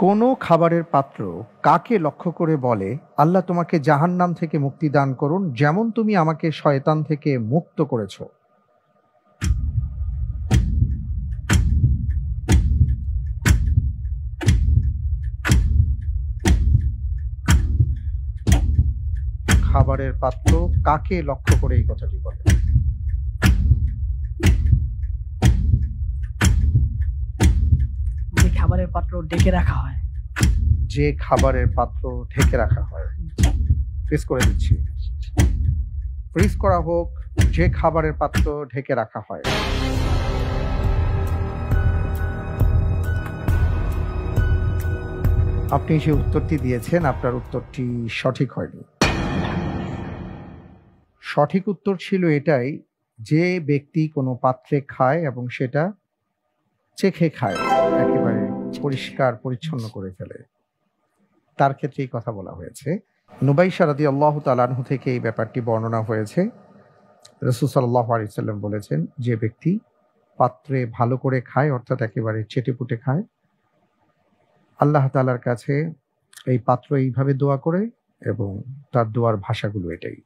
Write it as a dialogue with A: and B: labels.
A: কোনো খাবারের পাত্র কাকে লক্ষ্য করে বলে, আল্লাহ তোমাকে জাহান্নাম থেকে মুক্তি দান করুন, যেমন তুমি আমাকে শয়তান থেকে মুক্ত করেছ? খাবারের পাত্র কাকে লক্ষ্য করে এই কথাটি বলে?
B: যে খাবারের পাত্র ডেকে রাখা হয়।
A: যে খাবারের পাত্র ঢেকে রাখা হয়। ফ্রিজ করে দিচ্ছি, ফ্রিজ করা হোক। যে খাবারের পাত্র ঢেকে রাখা হয়। আপনি যে উত্তরটি দিয়েছেন, আপনার উত্তরটি সঠিক হয়নি। সঠিক উত্তর ছিল এটাই, যে ব্যক্তি কোনো পাত্রে খায় এবং সেটা চেখে খায়, একেবারে পরিষ্কার পরিচ্ছন্ন করে ফেলে, তার ক্ষেত্রেই কথা বলা হয়েছে। নুবাইশা রাদিয়াল্লাহু তাআলা আনহু থেকে এই ব্যাপারটি বর্ণনা হয়েছে। রাসূল সাল্লাল্লাহু আলাইহি ওয়াসাল্লাম বলেছেন, যে ব্যক্তি পাত্রে ভালো করে খায়, অর্থাৎ একেবারে চেটেপুটে খায়, আল্লাহ তাআলার কাছে এই পাত্র এইভাবে দোয়া করে এবং তার দোয়ার ভাষাগুলো এটাই।